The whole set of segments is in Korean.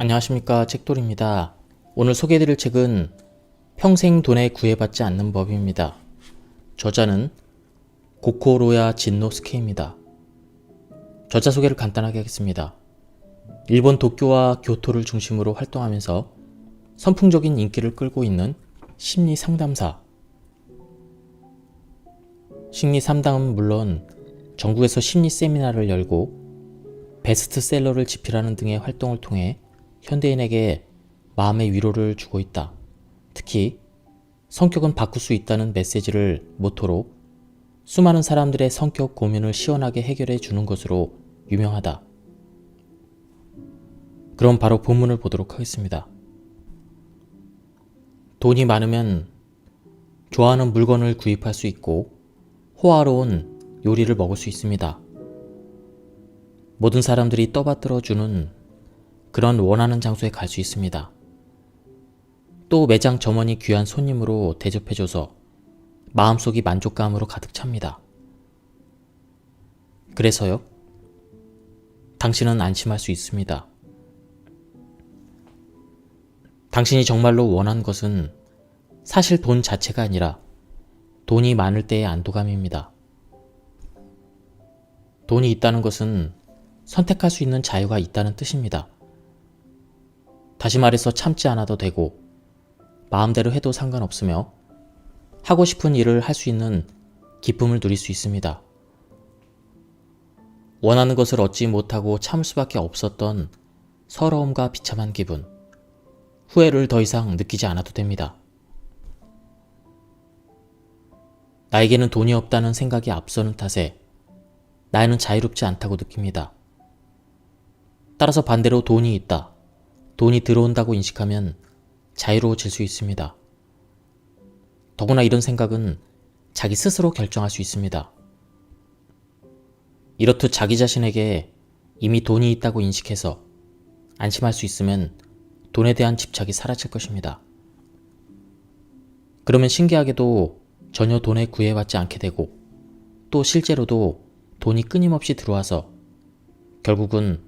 안녕하십니까, 책돌입니다. 오늘 소개해드릴 책은 평생 돈에 구애받지 않는 법입니다. 저자는 고코로야 진노스케입니다. 저자 소개를 간단하게 하겠습니다. 일본 도쿄와 교토를 중심으로 활동하면서 선풍적인 인기를 끌고 있는 심리 상담사. 심리 상담은 물론 전국에서 심리 세미나를 열고 베스트셀러를 집필하는 등의 활동을 통해 현대인에게 마음의 위로를 주고 있다. 특히 성격은 바꿀 수 있다는 메시지를 모토로 수많은 사람들의 성격 고민을 시원하게 해결해 주는 것으로 유명하다. 그럼 바로 본문을 보도록 하겠습니다. 돈이 많으면 좋아하는 물건을 구입할 수 있고 호화로운 요리를 먹을 수 있습니다. 모든 사람들이 떠받들어주는 그런 원하는 장소에 갈 수 있습니다. 또 매장 점원이 귀한 손님으로 대접해줘서 마음속이 만족감으로 가득 찹니다. 그래서요, 당신은 안심할 수 있습니다. 당신이 정말로 원한 것은 사실 돈 자체가 아니라 돈이 많을 때의 안도감입니다. 돈이 있다는 것은 선택할 수 있는 자유가 있다는 뜻입니다. 다시 말해서 참지 않아도 되고 마음대로 해도 상관없으며 하고 싶은 일을 할 수 있는 기쁨을 누릴 수 있습니다. 원하는 것을 얻지 못하고 참을 수밖에 없었던 서러움과 비참한 기분, 후회를 더 이상 느끼지 않아도 됩니다. 나에게는 돈이 없다는 생각이 앞서는 탓에 나는 자유롭지 않다고 느낍니다. 따라서 반대로 돈이 있다, 돈이 들어온다고 인식하면 자유로워질 수 있습니다. 더구나 이런 생각은 자기 스스로 결정할 수 있습니다. 이렇듯 자기 자신에게 이미 돈이 있다고 인식해서 안심할 수 있으면 돈에 대한 집착이 사라질 것입니다. 그러면 신기하게도 전혀 돈에 구애받지 않게 되고 또 실제로도 돈이 끊임없이 들어와서 결국은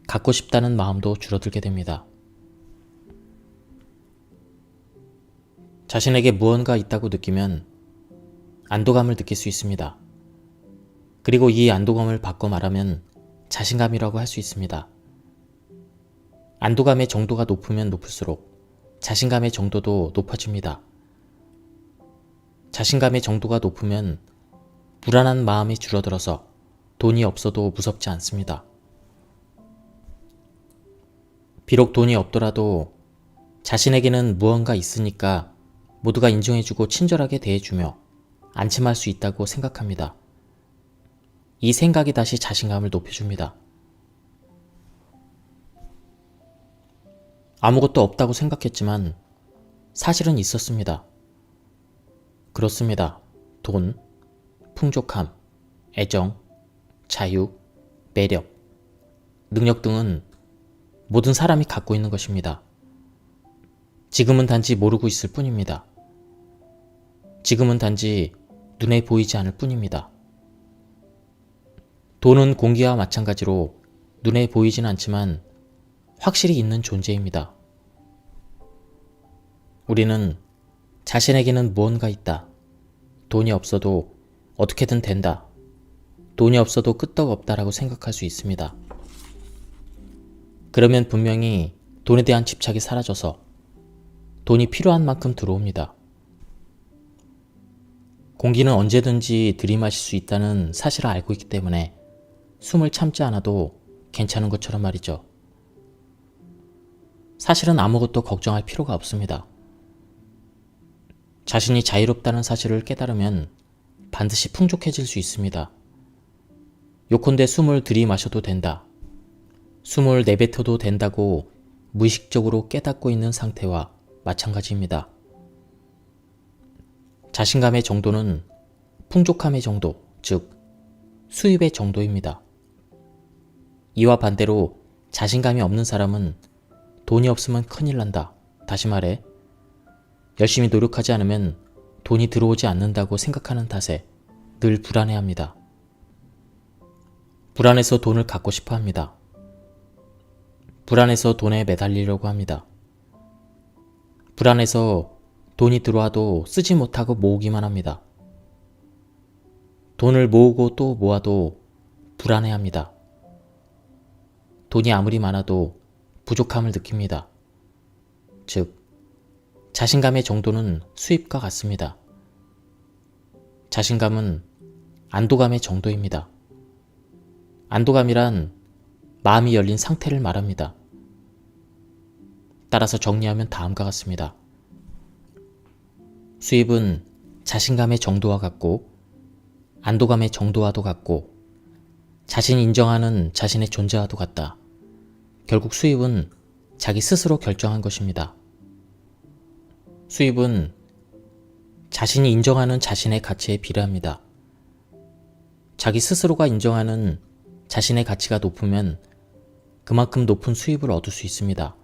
갖고 싶다는 마음도 줄어들게 됩니다. 자신에게 무언가 있다고 느끼면 안도감을 느낄 수 있습니다. 그리고 이 안도감을 바꿔 말하면 자신감이라고 할 수 있습니다. 안도감의 정도가 높으면 높을수록 자신감의 정도도 높아집니다. 자신감의 정도가 높으면 불안한 마음이 줄어들어서 돈이 없어도 무섭지 않습니다. 비록 돈이 없더라도 자신에게는 무언가 있으니까 모두가 인정해주고 친절하게 대해주며 안심할 수 있다고 생각합니다. 이 생각이 다시 자신감을 높여줍니다. 아무것도 없다고 생각했지만 사실은 있었습니다. 그렇습니다. 돈, 풍족함, 애정, 자유, 매력, 능력 등은 모든 사람이 갖고 있는 것입니다. 지금은 단지 모르고 있을 뿐입니다. 지금은 단지 눈에 보이지 않을 뿐입니다. 돈은 공기와 마찬가지로 눈에 보이진 않지만 확실히 있는 존재입니다. 우리는 자신에게는 무언가 있다, 돈이 없어도 어떻게든 된다, 돈이 없어도 끄떡없다라고 생각할 수 있습니다. 그러면 분명히 돈에 대한 집착이 사라져서 돈이 필요한 만큼 들어옵니다. 공기는 언제든지 들이마실 수 있다는 사실을 알고 있기 때문에 숨을 참지 않아도 괜찮은 것처럼 말이죠. 사실은 아무것도 걱정할 필요가 없습니다. 자신이 자유롭다는 사실을 깨달으면 반드시 풍족해질 수 있습니다. 요컨대 숨을 들이마셔도 된다, 숨을 내뱉어도 된다고 무의식적으로 깨닫고 있는 상태와 마찬가지입니다. 자신감의 정도는 풍족함의 정도, 즉 수입의 정도입니다. 이와 반대로 자신감이 없는 사람은 돈이 없으면 큰일 난다, 다시 말해 열심히 노력하지 않으면 돈이 들어오지 않는다고 생각하는 탓에 늘 불안해합니다. 불안해서 돈을 갖고 싶어 합니다. 불안해서 돈에 매달리려고 합니다. 불안해서 돈이 들어와도 쓰지 못하고 모으기만 합니다. 돈을 모으고 또 모아도 불안해합니다. 돈이 아무리 많아도 부족함을 느낍니다. 즉, 자신감의 정도는 수입과 같습니다. 자신감은 안도감의 정도입니다. 안도감이란 마음이 열린 상태를 말합니다. 따라서 정리하면 다음과 같습니다. 수입은 자신감의 정도와 같고, 안도감의 정도와도 같고, 자신이 인정하는 자신의 존재와도 같다. 결국 수입은 자기 스스로 결정한 것입니다. 수입은 자신이 인정하는 자신의 가치에 비례합니다. 자기 스스로가 인정하는 자신의 가치가 높으면 그만큼 높은 수입을 얻을 수 있습니다.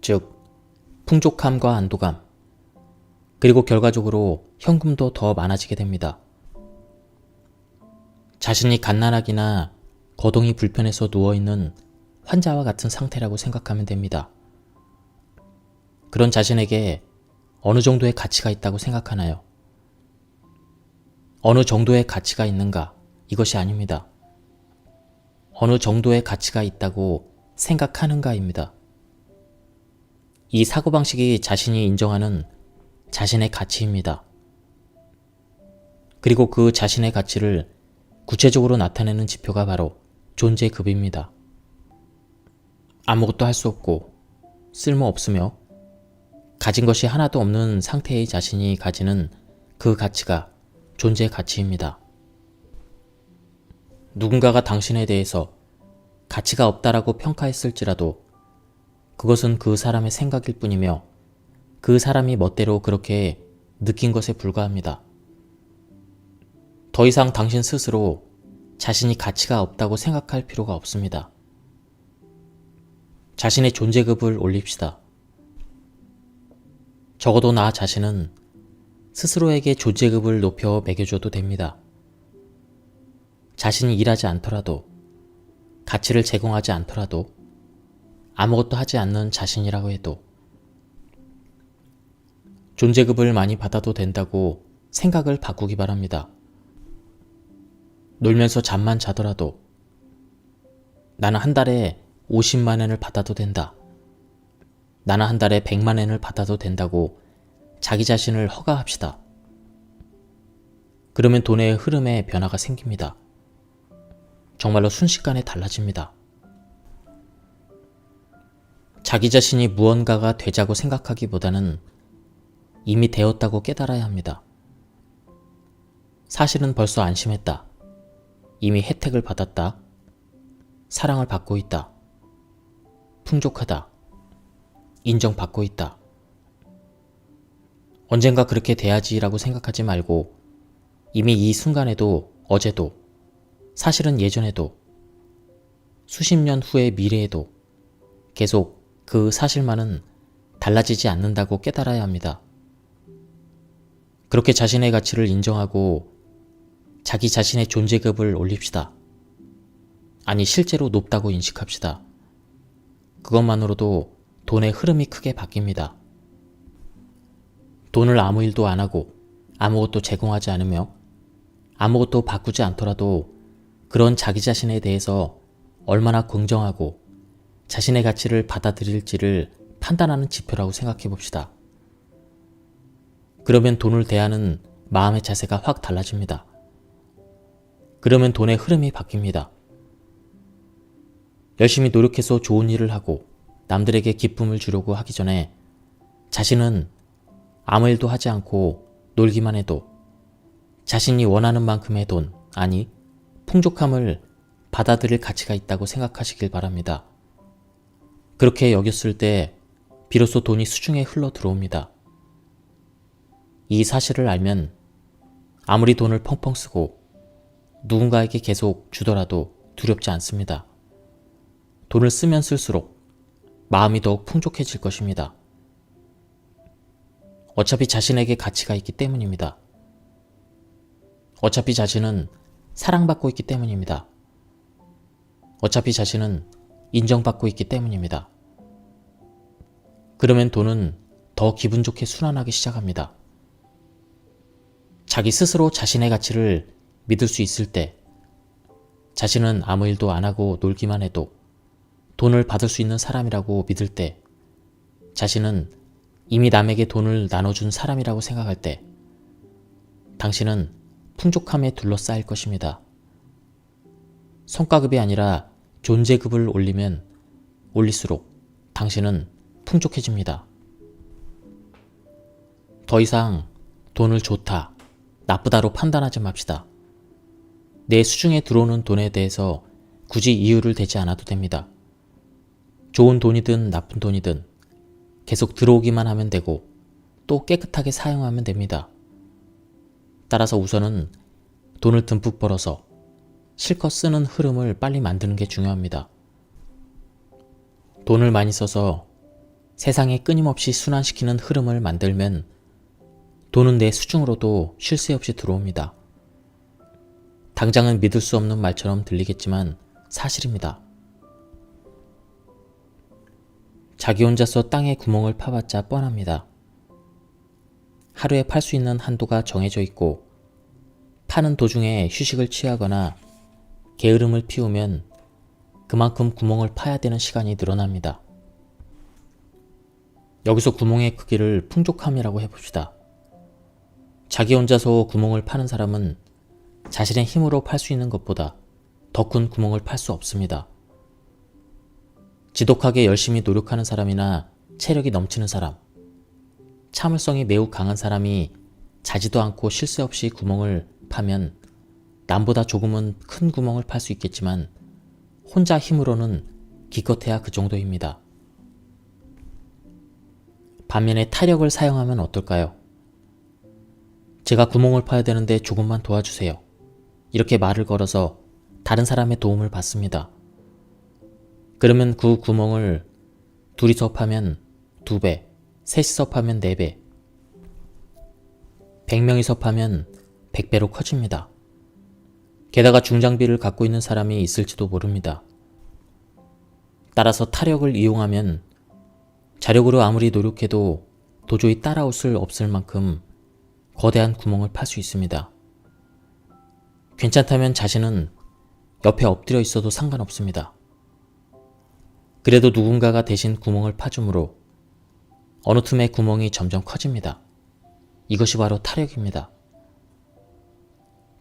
즉, 풍족함과 안도감, 그리고 결과적으로 현금도 더 많아지게 됩니다. 자신이 갓난아기나 거동이 불편해서 누워있는 환자와 같은 상태라고 생각하면 됩니다. 그런 자신에게 어느 정도의 가치가 있다고 생각하나요? 어느 정도의 가치가 있는가? 이것이 아닙니다. 어느 정도의 가치가 있다고 생각하는가입니다. 이 사고방식이 자신이 인정하는 자신의 가치입니다. 그리고 그 자신의 가치를 구체적으로 나타내는 지표가 바로 존재급입니다. 아무것도 할 수 없고 쓸모없으며 가진 것이 하나도 없는 상태의 자신이 가지는 그 가치가 존재 가치입니다. 누군가가 당신에 대해서 가치가 없다라고 평가했을지라도 그것은 그 사람의 생각일 뿐이며 그 사람이 멋대로 그렇게 느낀 것에 불과합니다. 더 이상 당신 스스로 자신이 가치가 없다고 생각할 필요가 없습니다. 자신의 존재급을 올립시다. 적어도 나 자신은 스스로에게 존재급을 높여 매겨줘도 됩니다. 자신이 일하지 않더라도, 가치를 제공하지 않더라도, 아무것도 하지 않는 자신이라고 해도 존재급을 많이 받아도 된다고 생각을 바꾸기 바랍니다. 놀면서 잠만 자더라도 나는 한 달에 50만 엔을 받아도 된다. 나는 한 달에 100만 엔을 받아도 된다고 자기 자신을 허가합시다. 그러면 돈의 흐름에 변화가 생깁니다. 정말로 순식간에 달라집니다. 자기 자신이 무언가가 되자고 생각하기보다는 이미 되었다고 깨달아야 합니다. 사실은 벌써 안심했다. 이미 혜택을 받았다. 사랑을 받고 있다. 풍족하다. 인정받고 있다. 언젠가 그렇게 돼야지라고 생각하지 말고 이미 이 순간에도, 어제도, 사실은 예전에도, 수십 년 후의 미래에도 계속 그 사실만은 달라지지 않는다고 깨달아야 합니다. 그렇게 자신의 가치를 인정하고 자기 자신의 존재급을 올립시다. 아니, 실제로 높다고 인식합시다. 그것만으로도 돈의 흐름이 크게 바뀝니다. 돈을 아무 일도 안 하고 아무것도 제공하지 않으며 아무것도 바꾸지 않더라도 그런 자기 자신에 대해서 얼마나 긍정하고 자신의 가치를 받아들일지를 판단하는 지표라고 생각해 봅시다. 그러면 돈을 대하는 마음의 자세가 확 달라집니다. 그러면 돈의 흐름이 바뀝니다. 열심히 노력해서 좋은 일을 하고 남들에게 기쁨을 주려고 하기 전에 자신은 아무 일도 하지 않고 놀기만 해도 자신이 원하는 만큼의 돈, 아니 풍족함을 받아들일 가치가 있다고 생각하시길 바랍니다. 그렇게 여겼을 때 비로소 돈이 수중에 흘러 들어옵니다. 이 사실을 알면 아무리 돈을 펑펑 쓰고 누군가에게 계속 주더라도 두렵지 않습니다. 돈을 쓰면 쓸수록 마음이 더욱 풍족해질 것입니다. 어차피 자신에게 가치가 있기 때문입니다. 어차피 자신은 사랑받고 있기 때문입니다. 어차피 자신은 인정받고 있기 때문입니다. 그러면 돈은 더 기분 좋게 순환하기 시작합니다. 자기 스스로 자신의 가치를 믿을 수 있을 때, 자신은 아무 일도 안 하고 놀기만 해도 돈을 받을 수 있는 사람이라고 믿을 때, 자신은 이미 남에게 돈을 나눠준 사람이라고 생각할 때, 당신은 풍족함에 둘러싸일 것입니다. 성과급이 아니라 존재급을 올리면 올릴수록 당신은 풍족해집니다. 더 이상 돈을 좋다, 나쁘다로 판단하지 맙시다. 내 수중에 들어오는 돈에 대해서 굳이 이유를 대지 않아도 됩니다. 좋은 돈이든 나쁜 돈이든 계속 들어오기만 하면 되고 또 깨끗하게 사용하면 됩니다. 따라서 우선은 돈을 듬뿍 벌어서 실컷 쓰는 흐름을 빨리 만드는 게 중요합니다. 돈을 많이 써서 세상에 끊임없이 순환시키는 흐름을 만들면 돈은 내 수중으로도 쉴 새 없이 들어옵니다. 당장은 믿을 수 없는 말처럼 들리겠지만 사실입니다. 자기 혼자서 땅에 구멍을 파봤자 뻔합니다. 하루에 팔 수 있는 한도가 정해져 있고 파는 도중에 휴식을 취하거나 게으름을 피우면 그만큼 구멍을 파야 되는 시간이 늘어납니다. 여기서 구멍의 크기를 풍족함이라고 해봅시다. 자기 혼자서 구멍을 파는 사람은 자신의 힘으로 팔 수 있는 것보다 더 큰 구멍을 팔 수 없습니다. 지독하게 열심히 노력하는 사람이나 체력이 넘치는 사람, 참을성이 매우 강한 사람이 자지도 않고 쉴 새 없이 구멍을 파면 남보다 조금은 큰 구멍을 팔 수 있겠지만 혼자 힘으로는 기껏해야 그 정도입니다. 반면에 타력을 사용하면 어떨까요? 제가 구멍을 파야 되는데 조금만 도와주세요. 이렇게 말을 걸어서 다른 사람의 도움을 받습니다. 그러면 그 구멍을 둘이서 파면 2배, 셋이서 파면 4배, 100명이서 파면 100배로 커집니다. 게다가 중장비를 갖고 있는 사람이 있을지도 모릅니다. 따라서 타력을 이용하면 자력으로 아무리 노력해도 도저히 따라올 수 없을 만큼 거대한 구멍을 팔 수 있습니다. 괜찮다면 자신은 옆에 엎드려 있어도 상관없습니다. 그래도 누군가가 대신 구멍을 파줌으로 어느 틈에 구멍이 점점 커집니다. 이것이 바로 타력입니다.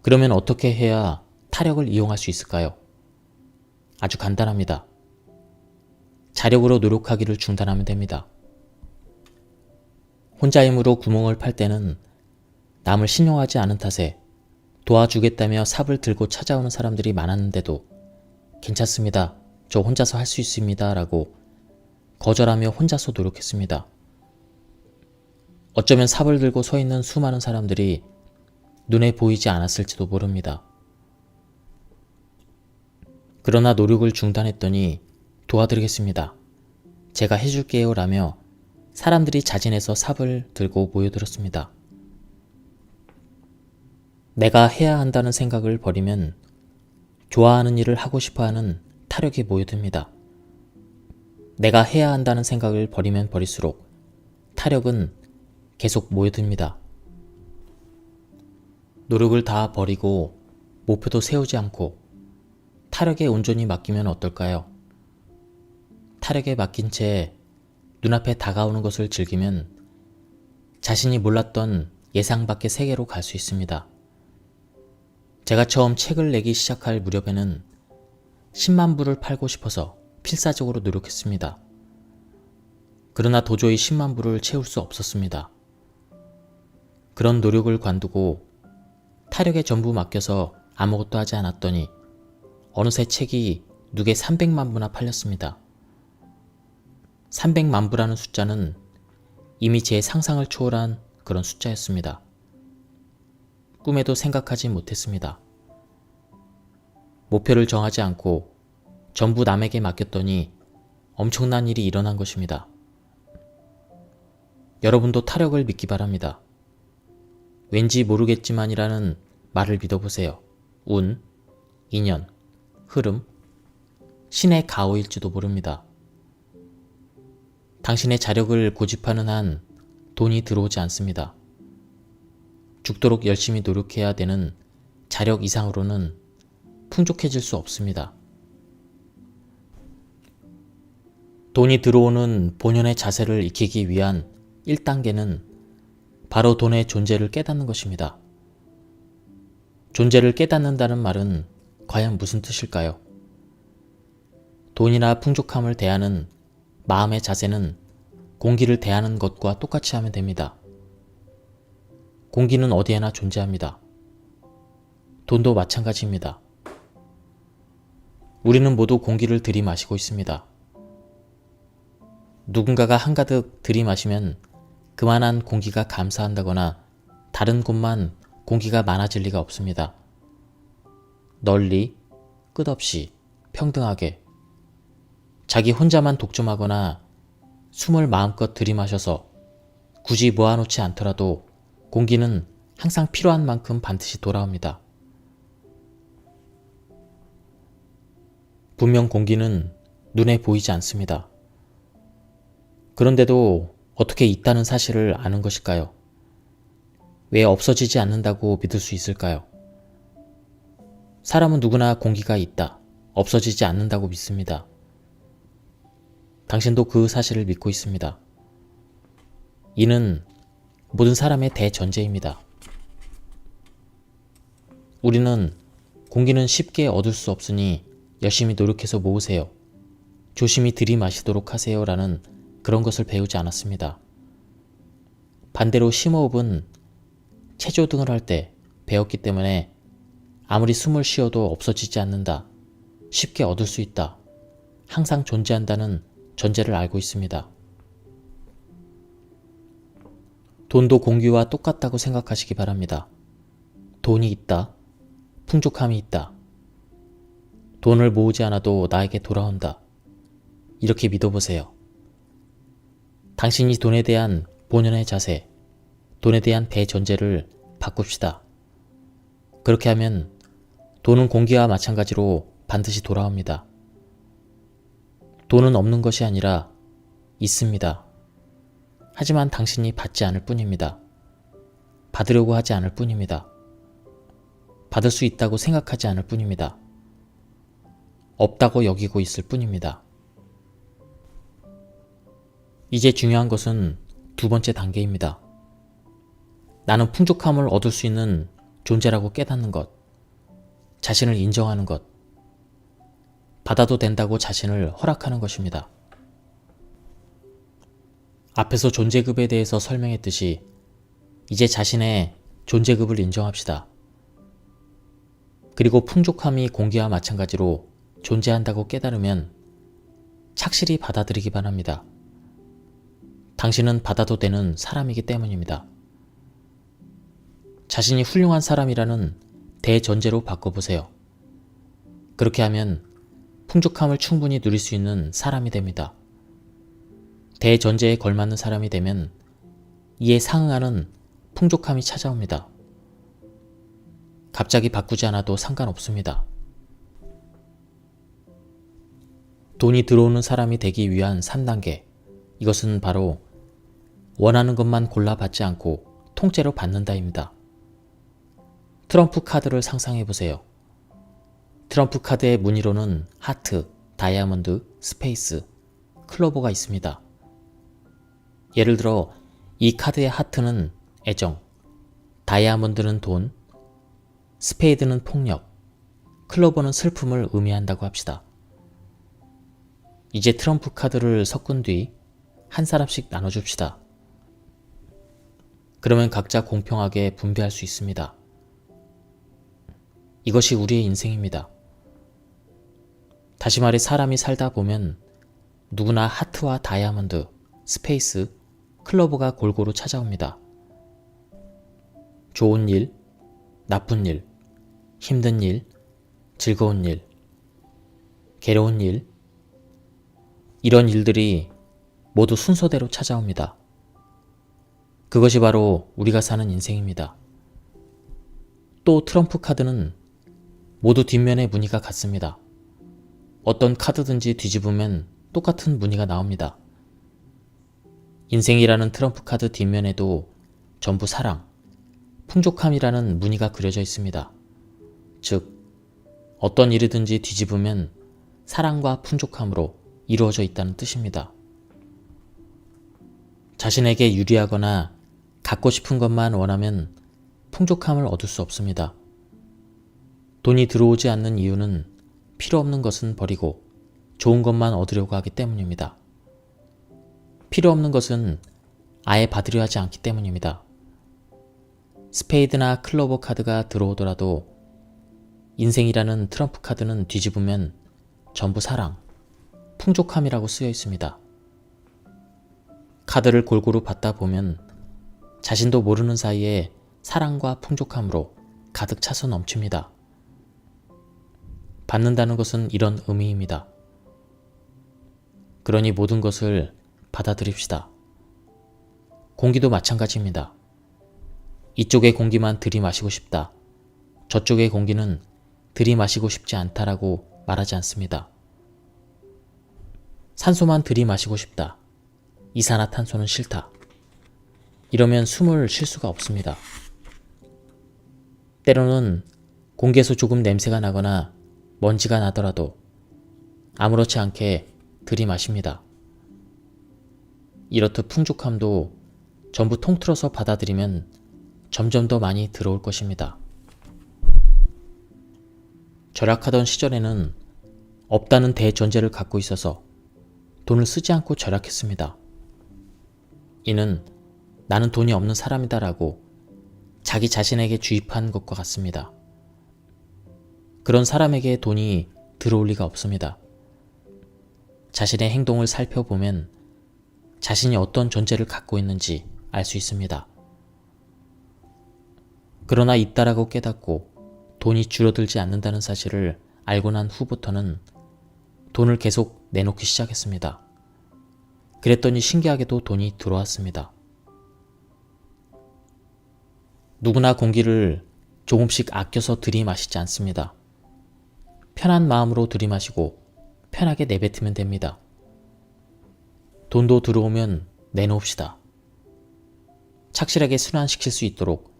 그러면 어떻게 해야 타력을 이용할 수 있을까요? 아주 간단합니다. 자력으로 노력하기를 중단하면 됩니다. 혼자 힘으로 구멍을 팔 때는 남을 신용하지 않은 탓에 도와주겠다며 삽을 들고 찾아오는 사람들이 많았는데도 괜찮습니다. 저 혼자서 할 수 있습니다. 라고 거절하며 혼자서 노력했습니다. 어쩌면 삽을 들고 서 있는 수많은 사람들이 눈에 보이지 않았을지도 모릅니다. 그러나 노력을 중단했더니 도와드리겠습니다. 제가 해줄게요 라며 사람들이 자진해서 삽을 들고 모여들었습니다. 내가 해야 한다는 생각을 버리면 좋아하는 일을 하고 싶어하는 타력이 모여듭니다. 내가 해야 한다는 생각을 버리면 버릴수록 타력은 계속 모여듭니다. 노력을 다 버리고 목표도 세우지 않고 타력에 온전히 맡기면 어떨까요? 타력에 맡긴 채 눈앞에 다가오는 것을 즐기면 자신이 몰랐던 예상 밖의 세계로 갈 수 있습니다. 제가 처음 책을 내기 시작할 무렵에는 10만 부를 팔고 싶어서 필사적으로 노력했습니다. 그러나 도저히 10만 부를 채울 수 없었습니다. 그런 노력을 관두고 타력에 전부 맡겨서 아무것도 하지 않았더니 어느새 책이 누게 300만 부나 팔렸습니다. 300만 부라는 숫자는 이미 제 상상을 초월한 그런 숫자였습니다. 꿈에도 생각하지 못했습니다. 목표를 정하지 않고 전부 남에게 맡겼더니 엄청난 일이 일어난 것입니다. 여러분도 타력을 믿기 바랍니다. 왠지 모르겠지만이라는 말을 믿어보세요. 운, 인연, 흐름, 신의 가호일지도 모릅니다. 당신의 자력을 고집하는 한 돈이 들어오지 않습니다. 죽도록 열심히 노력해야 되는 자력 이상으로는 풍족해질 수 없습니다. 돈이 들어오는 본연의 자세를 익히기 위한 1단계는 바로 돈의 존재를 깨닫는 것입니다. 존재를 깨닫는다는 말은 과연 무슨 뜻일까요? 돈이나 풍족함을 대하는 마음의 자세는 공기를 대하는 것과 똑같이 하면 됩니다. 공기는 어디에나 존재합니다. 돈도 마찬가지입니다. 우리는 모두 공기를 들이마시고 있습니다. 누군가가 한가득 들이마시면 그만한 공기가 감사한다거나 다른 곳만 공기가 많아질 리가 없습니다. 널리, 끝없이, 평등하게 자기 혼자만 독점하거나 숨을 마음껏 들이마셔서 굳이 모아놓지 않더라도 공기는 항상 필요한 만큼 반드시 돌아옵니다. 분명 공기는 눈에 보이지 않습니다. 그런데도 어떻게 있다는 사실을 아는 것일까요? 왜 없어지지 않는다고 믿을 수 있을까요? 사람은 누구나 공기가 있다, 없어지지 않는다고 믿습니다. 당신도 그 사실을 믿고 있습니다. 이는 모든 사람의 대전제입니다. 우리는 공기는 쉽게 얻을 수 없으니 열심히 노력해서 모으세요. 조심히 들이마시도록 하세요. 라는 그런 것을 배우지 않았습니다. 반대로 심호흡은 체조등을 할 때 배웠기 때문에 아무리 숨을 쉬어도 없어지지 않는다. 쉽게 얻을 수 있다. 항상 존재한다는 전제를 알고 있습니다. 돈도 공기와 똑같다고 생각하시기 바랍니다. 돈이 있다. 풍족함이 있다. 돈을 모으지 않아도 나에게 돌아온다. 이렇게 믿어보세요. 당신이 돈에 대한 본연의 자세, 돈에 대한 대전제를 바꿉시다. 그렇게 하면 돈은 공기와 마찬가지로 반드시 돌아옵니다. 돈은 없는 것이 아니라 있습니다. 하지만 당신이 받지 않을 뿐입니다. 받으려고 하지 않을 뿐입니다. 받을 수 있다고 생각하지 않을 뿐입니다. 없다고 여기고 있을 뿐입니다. 이제 중요한 것은 두 번째 단계입니다. 나는 풍족함을 얻을 수 있는 존재라고 깨닫는 것, 자신을 인정하는 것, 받아도 된다고 자신을 허락하는 것입니다. 앞에서 존재급에 대해서 설명했듯이 이제 자신의 존재급을 인정합시다. 그리고 풍족함이 공기와 마찬가지로 존재한다고 깨달으면 착실히 받아들이기 바랍니다. 당신은 받아도 되는 사람이기 때문입니다. 자신이 훌륭한 사람이라는 대전제로 바꿔보세요. 그렇게 하면 풍족함을 충분히 누릴 수 있는 사람이 됩니다. 대전제에 걸맞는 사람이 되면 이에 상응하는 풍족함이 찾아옵니다. 갑자기 바꾸지 않아도 상관없습니다. 돈이 들어오는 사람이 되기 위한 3단계, 이것은 바로 원하는 것만 골라받지 않고 통째로 받는다입니다. 트럼프 카드를 상상해보세요. 트럼프 카드의 무늬로는 하트, 다이아몬드, 스페이스, 클로버가 있습니다. 예를 들어 이 카드의 하트는 애정, 다이아몬드는 돈, 스페이드는 폭력, 클로버는 슬픔을 의미한다고 합시다. 이제 트럼프 카드를 섞은 뒤 한 사람씩 나눠줍시다. 그러면 각자 공평하게 분배할 수 있습니다. 이것이 우리의 인생입니다. 다시 말해 사람이 살다 보면 누구나 하트와 다이아몬드, 스페이스, 클로버가 골고루 찾아옵니다. 좋은 일, 나쁜 일, 힘든 일, 즐거운 일, 괴로운 일, 이런 일들이 모두 순서대로 찾아옵니다. 그것이 바로 우리가 사는 인생입니다. 또 트럼프 카드는 모두 뒷면의 무늬가 같습니다. 어떤 카드든지 뒤집으면 똑같은 무늬가 나옵니다. 인생이라는 트럼프 카드 뒷면에도 전부 사랑, 풍족함이라는 무늬가 그려져 있습니다. 즉, 어떤 일이든지 뒤집으면 사랑과 풍족함으로 이루어져 있다는 뜻입니다. 자신에게 유리하거나 갖고 싶은 것만 원하면 풍족함을 얻을 수 없습니다. 돈이 들어오지 않는 이유는 필요 없는 것은 버리고 좋은 것만 얻으려고 하기 때문입니다. 필요 없는 것은 아예 받으려 하지 않기 때문입니다. 스페이드나 클로버 카드가 들어오더라도 인생이라는 트럼프 카드는 뒤집으면 전부 사랑, 풍족함이라고 쓰여 있습니다. 카드를 골고루 받다 보면 자신도 모르는 사이에 사랑과 풍족함으로 가득 차서 넘칩니다. 받는다는 것은 이런 의미입니다. 그러니 모든 것을 받아들입시다. 공기도 마찬가지입니다. 이쪽의 공기만 들이마시고 싶다. 저쪽의 공기는 들이마시고 싶지 않다라고 말하지 않습니다. 산소만 들이마시고 싶다. 이산화탄소는 싫다. 이러면 숨을 쉴 수가 없습니다. 때로는 공기에서 조금 냄새가 나거나 먼지가 나더라도 아무렇지 않게 들이마십니다. 이렇듯 풍족함도 전부 통틀어서 받아들이면 점점 더 많이 들어올 것입니다. 절약하던 시절에는 없다는 대전제를 갖고 있어서 돈을 쓰지 않고 절약했습니다. 이는 나는 돈이 없는 사람이다 라고 자기 자신에게 주입한 것과 같습니다. 그런 사람에게 돈이 들어올 리가 없습니다. 자신의 행동을 살펴보면 자신이 어떤 존재를 갖고 있는지 알 수 있습니다. 그러나 있다라고 깨닫고 돈이 줄어들지 않는다는 사실을 알고 난 후부터는 돈을 계속 내놓기 시작했습니다. 그랬더니 신기하게도 돈이 들어왔습니다. 누구나 공기를 조금씩 아껴서 들이마시지 않습니다. 편한 마음으로 들이마시고 편하게 내뱉으면 됩니다. 돈도 들어오면 내놓읍시다. 착실하게 순환시킬 수 있도록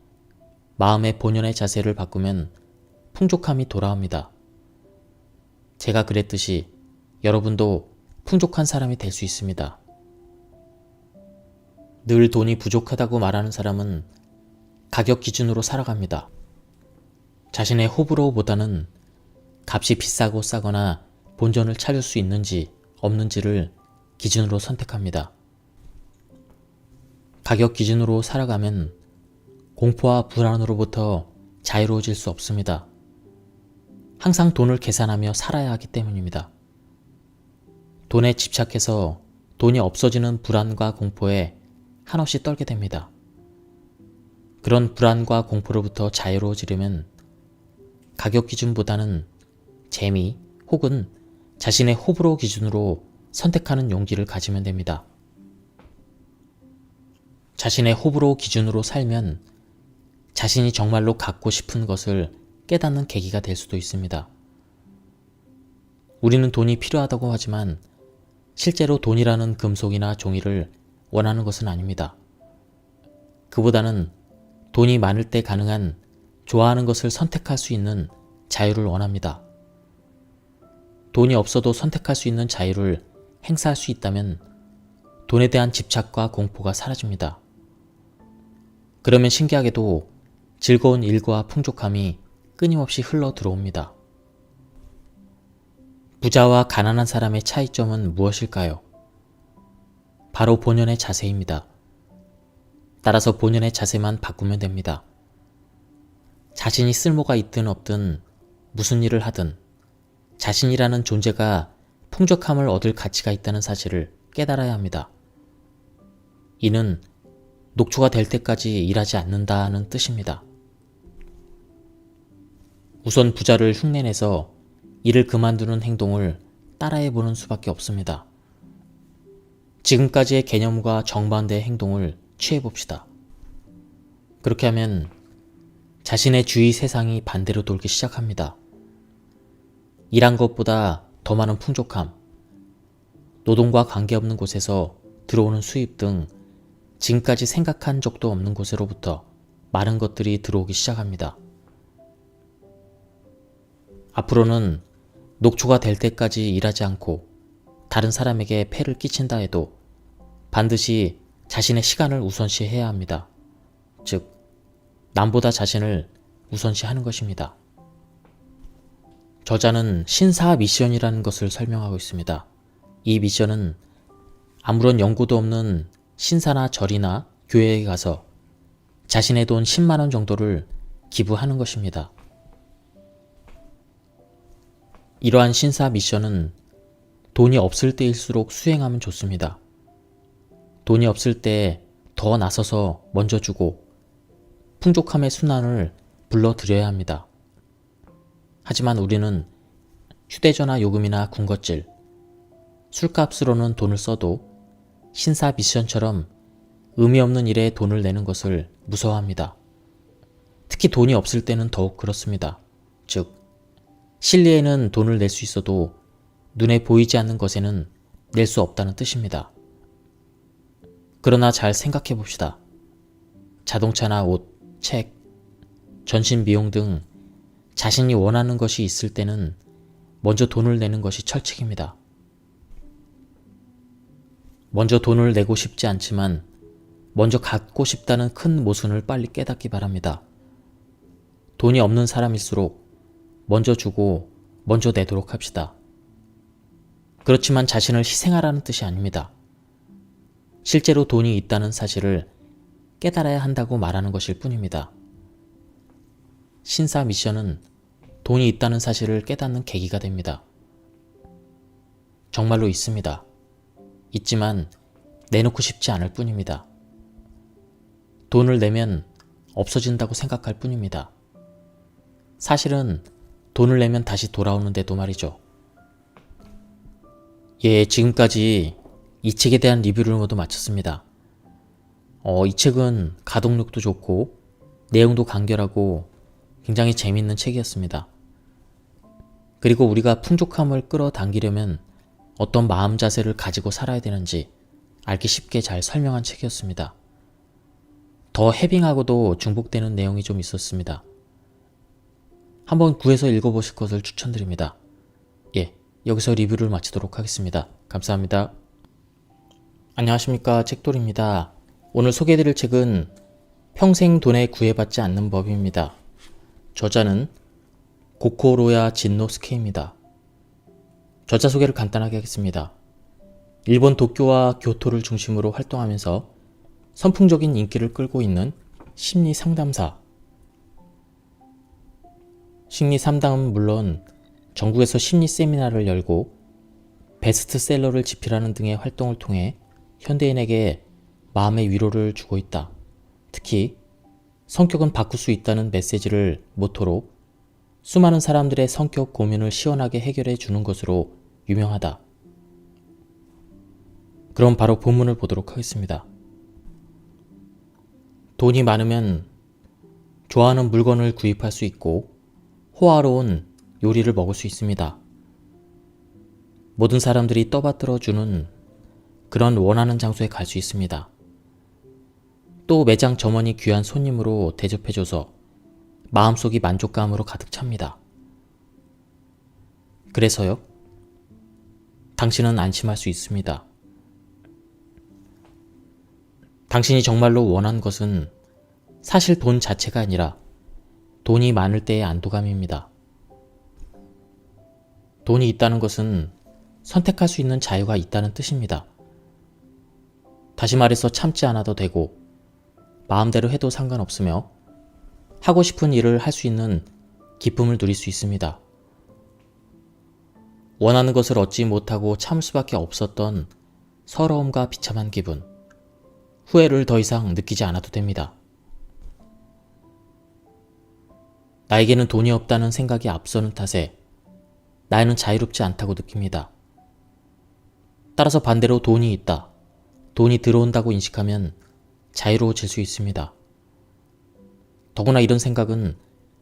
마음의 본연의 자세를 바꾸면 풍족함이 돌아옵니다. 제가 그랬듯이 여러분도 풍족한 사람이 될 수 있습니다. 늘 돈이 부족하다고 말하는 사람은 가격 기준으로 살아갑니다. 자신의 호불호보다는 값이 비싸고 싸거나 본전을 찾을 수 있는지 없는지를 기준으로 선택합니다. 가격 기준으로 살아가면 공포와 불안으로부터 자유로워질 수 없습니다. 항상 돈을 계산하며 살아야 하기 때문입니다. 돈에 집착해서 돈이 없어지는 불안과 공포에 한없이 떨게 됩니다. 그런 불안과 공포로부터 자유로워지려면 가격 기준보다는 재미 혹은 자신의 호불호 기준으로 선택하는 용기를 가지면 됩니다. 자신의 호불호 기준으로 살면 자신이 정말로 갖고 싶은 것을 깨닫는 계기가 될 수도 있습니다. 우리는 돈이 필요하다고 하지만 실제로 돈이라는 금속이나 종이를 원하는 것은 아닙니다. 그보다는 돈이 많을 때 가능한 좋아하는 것을 선택할 수 있는 자유를 원합니다. 돈이 없어도 선택할 수 있는 자유를 행사할 수 있다면 돈에 대한 집착과 공포가 사라집니다. 그러면 신기하게도 즐거운 일과 풍족함이 끊임없이 흘러 들어옵니다. 부자와 가난한 사람의 차이점은 무엇일까요? 바로 본연의 자세입니다. 따라서 본연의 자세만 바꾸면 됩니다. 자신이 쓸모가 있든 없든 무슨 일을 하든 자신이라는 존재가 풍족함을 얻을 가치가 있다는 사실을 깨달아야 합니다. 이는 녹초가 될 때까지 일하지 않는다는 뜻입니다. 우선 부자를 흉내내서 일을 그만두는 행동을 따라해보는 수밖에 없습니다. 지금까지의 개념과 정반대의 행동을 취해봅시다. 그렇게 하면 자신의 주위 세상이 반대로 돌기 시작합니다. 일한 것보다 더 많은 풍족함, 노동과 관계없는 곳에서 들어오는 수입 등 지금까지 생각한 적도 없는 곳으로부터 많은 것들이 들어오기 시작합니다. 앞으로는 녹초가 될 때까지 일하지 않고 다른 사람에게 폐를 끼친다 해도 반드시 자신의 시간을 우선시해야 합니다. 즉, 남보다 자신을 우선시하는 것입니다. 저자는 신사 미션이라는 것을 설명하고 있습니다. 이 미션은 아무런 연고도 없는 신사나 절이나 교회에 가서 자신의 돈 10만 원 정도를 기부하는 것입니다. 이러한 신사 미션은 돈이 없을 때일수록 수행하면 좋습니다. 돈이 없을 때 더 나서서 먼저 주고 풍족함의 순환을 불러들여야 합니다. 하지만 우리는 휴대전화 요금이나 군것질, 술값으로는 돈을 써도 신사 미션처럼 의미 없는 일에 돈을 내는 것을 무서워합니다. 특히 돈이 없을 때는 더욱 그렇습니다. 즉, 실리에는 돈을 낼 수 있어도 눈에 보이지 않는 것에는 낼 수 없다는 뜻입니다. 그러나 잘 생각해 봅시다. 자동차나 옷, 책, 전신 미용 등 자신이 원하는 것이 있을 때는 먼저 돈을 내는 것이 철칙입니다. 먼저 돈을 내고 싶지 않지만 먼저 갖고 싶다는 큰 모순을 빨리 깨닫기 바랍니다. 돈이 없는 사람일수록 먼저 주고 먼저 내도록 합시다. 그렇지만 자신을 희생하라는 뜻이 아닙니다. 실제로 돈이 있다는 사실을 깨달아야 한다고 말하는 것일 뿐입니다. 신사 미션은 돈이 있다는 사실을 깨닫는 계기가 됩니다. 정말로 있습니다. 있지만 내놓고 싶지 않을 뿐입니다. 돈을 내면 없어진다고 생각할 뿐입니다. 사실은 돈을 내면 다시 돌아오는데도 말이죠. 지금까지 이 책에 대한 리뷰를 모두 마쳤습니다. 이 책은 가독력도 좋고 내용도 간결하고 굉장히 재미있는 책이었습니다. 그리고 우리가 풍족함을 끌어당기려면 어떤 마음 자세를 가지고 살아야 되는지 알기 쉽게 잘 설명한 책이었습니다. 더 해빙하고도 중복되는 내용이 좀 있었습니다. 한번 구해서 읽어보실 것을 추천드립니다. 여기서 리뷰를 마치도록 하겠습니다. 감사합니다. 안녕하십니까, 책돌이입니다. 오늘 소개해드릴 책은 평생 돈에 구애받지 않는 법입니다. 저자는 고코로야 진노스케입니다. 저자 소개를 간단하게 하겠습니다. 일본 도쿄와 교토를 중심으로 활동하면서 선풍적인 인기를 끌고 있는 심리 상담사. 심리 상담은 물론 전국에서 심리 세미나를 열고 베스트셀러를 집필하는 등의 활동을 통해 현대인에게 마음의 위로를 주고 있다. 특히 성격은 바꿀 수 있다는 메시지를 모토로 수많은 사람들의 성격 고민을 시원하게 해결해 주는 것으로 유명하다. 그럼 바로 본문을 보도록 하겠습니다. 돈이 많으면 좋아하는 물건을 구입할 수 있고 호화로운 요리를 먹을 수 있습니다. 모든 사람들이 떠받들어주는 그런 원하는 장소에 갈 수 있습니다. 또 매장 점원이 귀한 손님으로 대접해줘서 마음속이 만족감으로 가득 찹니다. 그래서요, 당신은 안심할 수 있습니다. 당신이 정말로 원하는 것은 사실 돈 자체가 아니라 돈이 많을 때의 안도감입니다. 돈이 있다는 것은 선택할 수 있는 자유가 있다는 뜻입니다. 다시 말해서 참지 않아도 되고 마음대로 해도 상관없으며 하고 싶은 일을 할 수 있는 기쁨을 누릴 수 있습니다. 원하는 것을 얻지 못하고 참을 수밖에 없었던 서러움과 비참한 기분, 후회를 더 이상 느끼지 않아도 됩니다. 나에게는 돈이 없다는 생각이 앞서는 탓에 나는 자유롭지 않다고 느낍니다. 따라서 반대로 돈이 있다, 돈이 들어온다고 인식하면 자유로워질 수 있습니다. 더구나 이런 생각은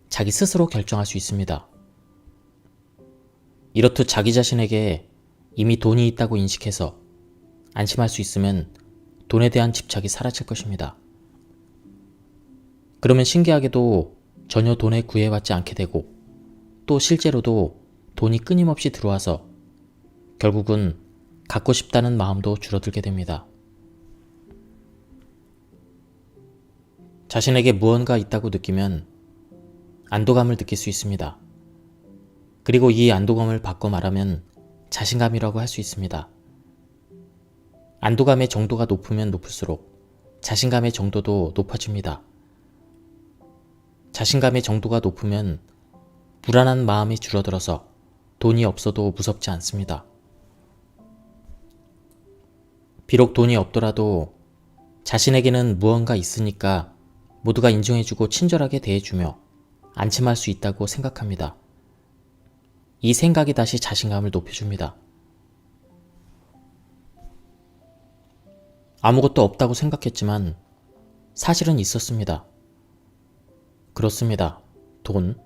자기 스스로 결정할 수 있습니다. 이렇듯 자기 자신에게 이미 돈이 있다고 인식해서 안심할 수 있으면 돈에 대한 집착이 사라질 것입니다. 그러면 신기하게도 전혀 돈에 구애받지 않게 되고 또 실제로도 돈이 끊임없이 들어와서 결국은 갖고 싶다는 마음도 줄어들게 됩니다. 자신에게 무언가 있다고 느끼면 안도감을 느낄 수 있습니다. 그리고 이 안도감을 바꿔 말하면 자신감이라고 할 수 있습니다. 안도감의 정도가 높으면 높을수록 자신감의 정도도 높아집니다. 자신감의 정도가 높으면 불안한 마음이 줄어들어서 돈이 없어도 무섭지 않습니다. 비록 돈이 없더라도 자신에게는 무언가 있으니까 모두가 인정해주고 친절하게 대해주며 안심할 수 있다고 생각합니다. 이 생각이 다시 자신감을 높여줍니다. 아무것도 없다고 생각했지만 사실은 있었습니다. 그렇습니다. 돈,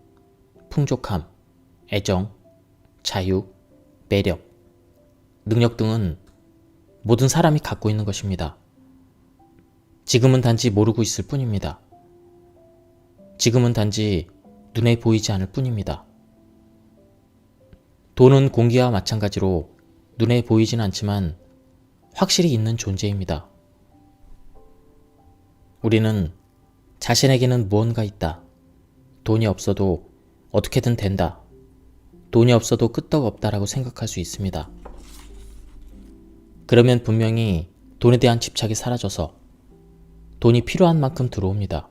풍족함, 애정, 자유, 매력, 능력 등은 모든 사람이 갖고 있는 것입니다. 지금은 단지 모르고 있을 뿐입니다. 지금은 단지 눈에 보이지 않을 뿐입니다. 돈은 공기와 마찬가지로 눈에 보이진 않지만 확실히 있는 존재입니다. 우리는 자신에게는 무언가 있다. 돈이 없어도 어떻게든 된다. 돈이 없어도 끄떡없다라고 생각할 수 있습니다. 그러면 분명히 돈에 대한 집착이 사라져서 돈이 필요한 만큼 들어옵니다.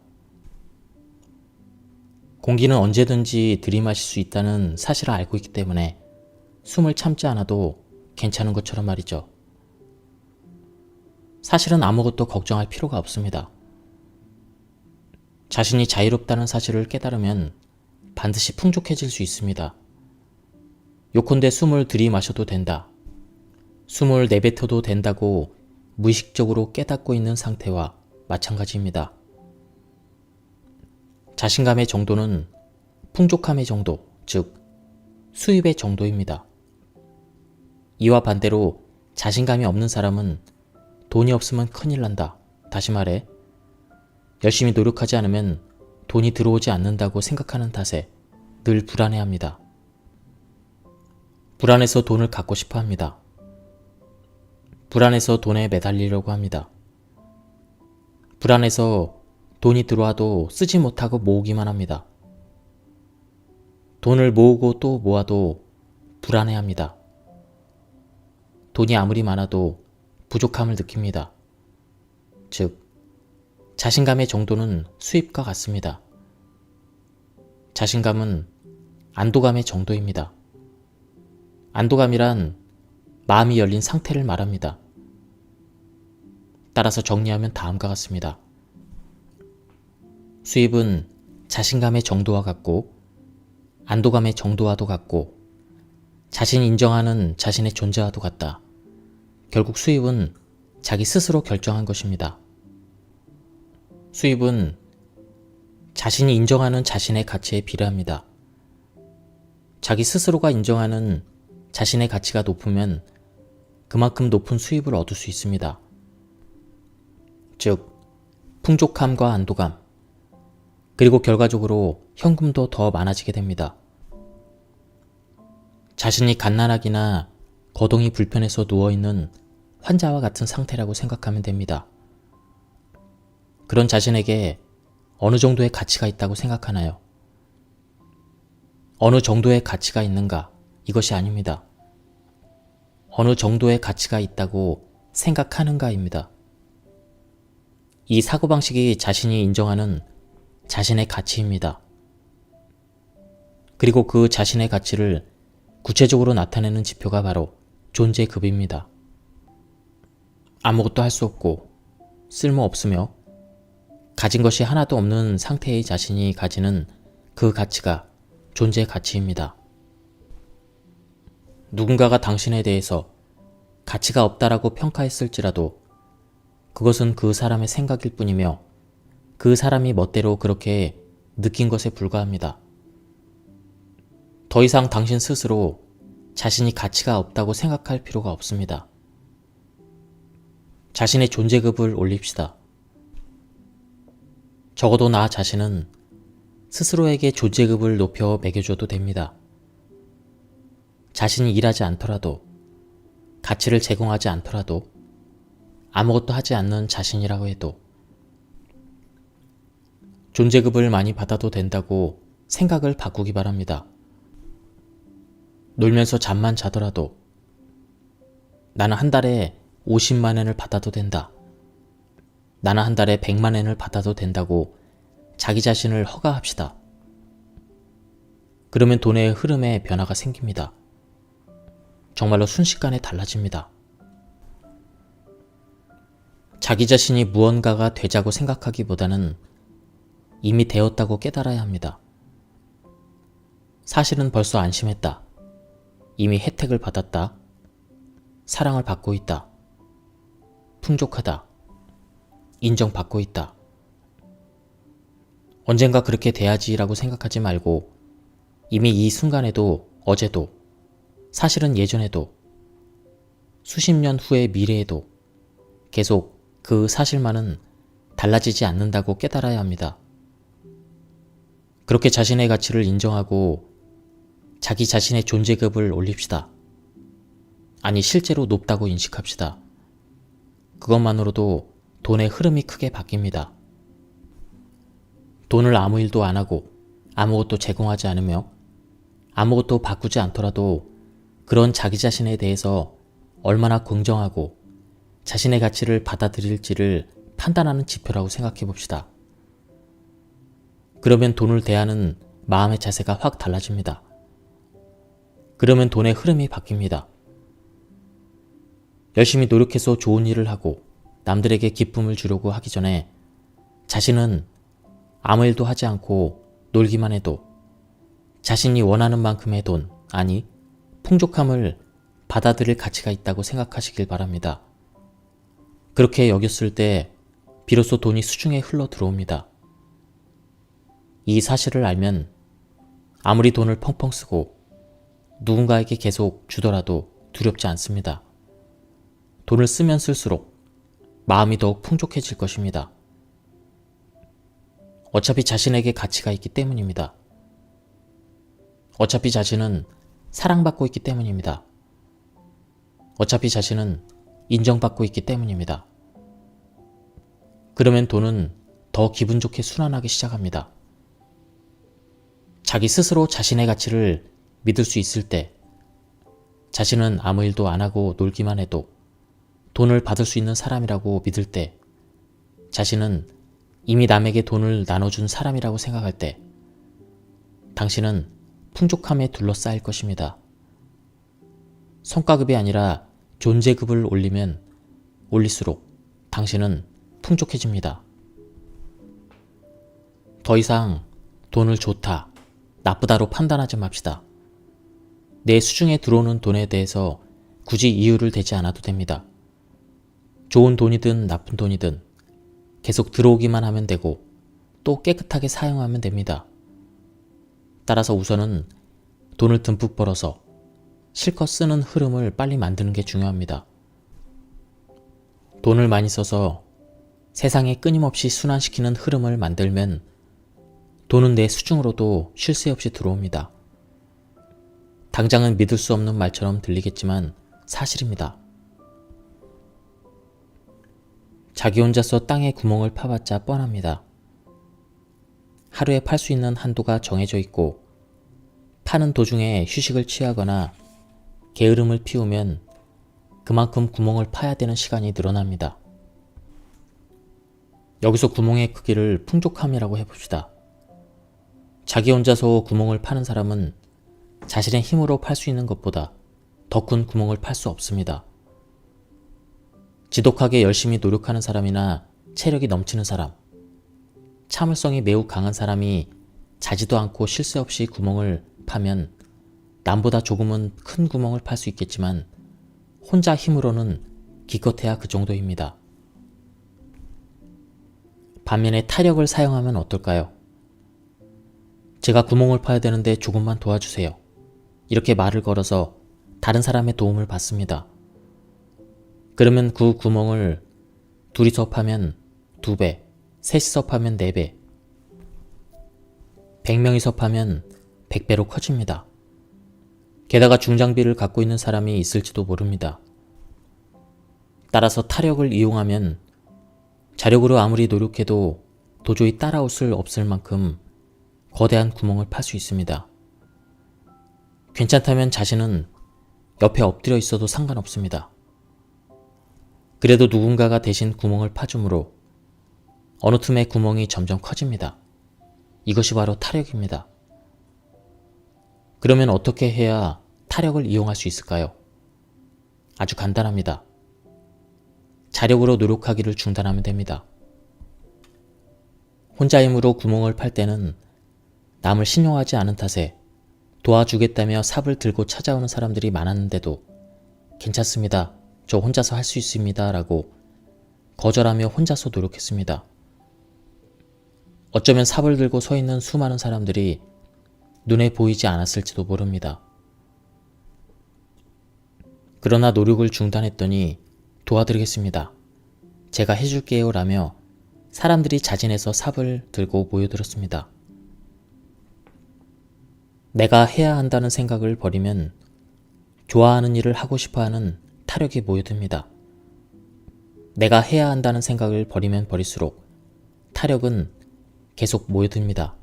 공기는 언제든지 들이마실 수 있다는 사실을 알고 있기 때문에 숨을 참지 않아도 괜찮은 것처럼 말이죠. 사실은 아무것도 걱정할 필요가 없습니다. 자신이 자유롭다는 사실을 깨달으면 반드시 풍족해질 수 있습니다. 요컨대 숨을 들이마셔도 된다. 숨을 내뱉어도 된다고 무의식적으로 깨닫고 있는 상태와 마찬가지입니다. 자신감의 정도는 풍족함의 정도, 즉 수입의 정도입니다. 이와 반대로 자신감이 없는 사람은 돈이 없으면 큰일 난다. 다시 말해 열심히 노력하지 않으면 돈이 들어오지 않는다고 생각하는 탓에 늘 불안해합니다. 불안해서 돈을 갖고 싶어 합니다. 불안해서 돈에 매달리려고 합니다. 불안해서 돈이 들어와도 쓰지 못하고 모으기만 합니다. 돈을 모으고 또 모아도 불안해합니다. 돈이 아무리 많아도 부족함을 느낍니다. 즉, 자신감의 정도는 수입과 같습니다. 자신감은 안도감의 정도입니다. 안도감이란 마음이 열린 상태를 말합니다. 따라서 정리하면 다음과 같습니다. 수입은 자신감의 정도와 같고 안도감의 정도와도 같고 자신이 인정하는 자신의 존재와도 같다. 결국 수입은 자기 스스로 결정한 것입니다. 수입은 자신이 인정하는 자신의 가치에 비례합니다. 자기 스스로가 인정하는 자신의 가치가 높으면 그만큼 높은 수입을 얻을 수 있습니다. 즉, 풍족함과 안도감, 그리고 결과적으로 현금도 더 많아지게 됩니다. 자신이 갓난아기나 거동이 불편해서 누워있는 환자와 같은 상태라고 생각하면 됩니다. 그런 자신에게 어느 정도의 가치가 있다고 생각하나요? 어느 정도의 가치가 있는가? 이것이 아닙니다. 어느 정도의 가치가 있다고 생각하는가입니다. 이 사고방식이 자신이 인정하는 자신의 가치입니다. 그리고 그 자신의 가치를 구체적으로 나타내는 지표가 바로 존재급입니다. 아무것도 할 수 없고 쓸모없으며 가진 것이 하나도 없는 상태의 자신이 가지는 그 가치가 존재 가치입니다. 누군가가 당신에 대해서 가치가 없다라고 평가했을지라도 그것은 그 사람의 생각일 뿐이며 그 사람이 멋대로 그렇게 느낀 것에 불과합니다. 더 이상 당신 스스로 자신이 가치가 없다고 생각할 필요가 없습니다. 자신의 존재급을 올립시다. 적어도 나 자신은 스스로에게 존재급을 높여 매겨줘도 됩니다. 자신이 일하지 않더라도, 가치를 제공하지 않더라도, 아무것도 하지 않는 자신이라고 해도 존재급을 많이 받아도 된다고 생각을 바꾸기 바랍니다. 놀면서 잠만 자더라도 나는 한 달에 50만 엔을 받아도 된다. 나는 한 달에 100만 엔을 받아도 된다고 자기 자신을 허가합시다. 그러면 돈의 흐름에 변화가 생깁니다. 정말로 순식간에 달라집니다. 자기 자신이 무언가가 되자고 생각하기보다는 이미 되었다고 깨달아야 합니다. 사실은 벌써 안심했다. 이미 혜택을 받았다. 사랑을 받고 있다. 풍족하다. 인정받고 있다. 언젠가 그렇게 돼야지라고 생각하지 말고 이미 이 순간에도, 어제도, 사실은 예전에도, 수십 년 후의 미래에도 계속 그 사실만은 달라지지 않는다고 깨달아야 합니다. 그렇게 자신의 가치를 인정하고 자기 자신의 존재급을 올립시다. 아니, 실제로 높다고 인식합시다. 그것만으로도 돈의 흐름이 크게 바뀝니다. 돈을 아무 일도 안 하고 아무것도 제공하지 않으며 아무것도 바꾸지 않더라도 그런 자기 자신에 대해서 얼마나 긍정하고 자신의 가치를 받아들일지를 판단하는 지표라고 생각해 봅시다. 그러면 돈을 대하는 마음의 자세가 확 달라집니다. 그러면 돈의 흐름이 바뀝니다. 열심히 노력해서 좋은 일을 하고 남들에게 기쁨을 주려고 하기 전에 자신은 아무 일도 하지 않고 놀기만 해도 자신이 원하는 만큼의 돈, 아니 풍족함을 받아들일 가치가 있다고 생각하시길 바랍니다. 그렇게 여겼을 때 비로소 돈이 수중에 흘러 들어옵니다. 이 사실을 알면 아무리 돈을 펑펑 쓰고 누군가에게 계속 주더라도 두렵지 않습니다. 돈을 쓰면 쓸수록 마음이 더욱 풍족해질 것입니다. 어차피 자신에게 가치가 있기 때문입니다. 어차피 자신은 사랑받고 있기 때문입니다. 어차피 자신은 인정받고 있기 때문입니다. 그러면 돈은 더 기분 좋게 순환하기 시작합니다. 자기 스스로 자신의 가치를 믿을 수 있을 때, 자신은 아무 일도 안 하고 놀기만 해도 돈을 받을 수 있는 사람이라고 믿을 때, 자신은 이미 남에게 돈을 나눠준 사람이라고 생각할 때, 당신은 풍족함에 둘러싸일 것입니다. 성과급이 아니라 존재급을 올리면 올릴수록 당신은 풍족해집니다. 더 이상 돈을 좋다, 나쁘다로 판단하지 맙시다. 내 수중에 들어오는 돈에 대해서 굳이 이유를 대지 않아도 됩니다. 좋은 돈이든 나쁜 돈이든 계속 들어오기만 하면 되고 또 깨끗하게 사용하면 됩니다. 따라서 우선은 돈을 듬뿍 벌어서 실컷 쓰는 흐름을 빨리 만드는 게 중요합니다. 돈을 많이 써서 세상에 끊임없이 순환시키는 흐름을 만들면 돈은 내 수중으로도 쉴 새 없이 들어옵니다. 당장은 믿을 수 없는 말처럼 들리겠지만 사실입니다. 자기 혼자서 땅에 구멍을 파봤자 뻔합니다. 하루에 팔 수 있는 한도가 정해져 있고 파는 도중에 휴식을 취하거나 게으름을 피우면 그만큼 구멍을 파야 되는 시간이 늘어납니다. 여기서 구멍의 크기를 풍족함이라고 해봅시다. 자기 혼자서 구멍을 파는 사람은 자신의 힘으로 팔 수 있는 것보다 더 큰 구멍을 팔 수 없습니다. 지독하게 열심히 노력하는 사람이나 체력이 넘치는 사람, 참을성이 매우 강한 사람이 자지도 않고 쉴 새 없이 구멍을 파면 남보다 조금은 큰 구멍을 팔 수 있겠지만 혼자 힘으로는 기껏해야 그 정도입니다. 반면에 타력을 사용하면 어떨까요? 제가 구멍을 파야 되는데 조금만 도와주세요. 이렇게 말을 걸어서 다른 사람의 도움을 받습니다. 그러면 그 구멍을 둘이서 파면 2배, 셋이서 파면 4배, 100명이서 파면 100배로 커집니다. 게다가 중장비를 갖고 있는 사람이 있을지도 모릅니다. 따라서 타력을 이용하면 자력으로 아무리 노력해도 도저히 따라올 수 없을 만큼 거대한 구멍을 팔 수 있습니다. 괜찮다면 자신은 옆에 엎드려 있어도 상관없습니다. 그래도 누군가가 대신 구멍을 파주므로 어느 틈에 구멍이 점점 커집니다. 이것이 바로 타력입니다. 그러면 어떻게 해야 타력을 이용할 수 있을까요? 아주 간단합니다. 자력으로 노력하기를 중단하면 됩니다. 혼자 힘으로 구멍을 팔 때는 남을 신용하지 않은 탓에 도와주겠다며 삽을 들고 찾아오는 사람들이 많았는데도 괜찮습니다. 저 혼자서 할 수 있습니다. 라고 거절하며 혼자서 노력했습니다. 어쩌면 삽을 들고 서 있는 수많은 사람들이 눈에 보이지 않았을지도 모릅니다. 그러나 노력을 중단했더니 도와드리겠습니다. 제가 해줄게요 라며 사람들이 자진해서 삽을 들고 모여들었습니다. 내가 해야 한다는 생각을 버리면 좋아하는 일을 하고 싶어하는 타력이 모여듭니다. 내가 해야 한다는 생각을 버리면 버릴수록 타력은 계속 모여듭니다.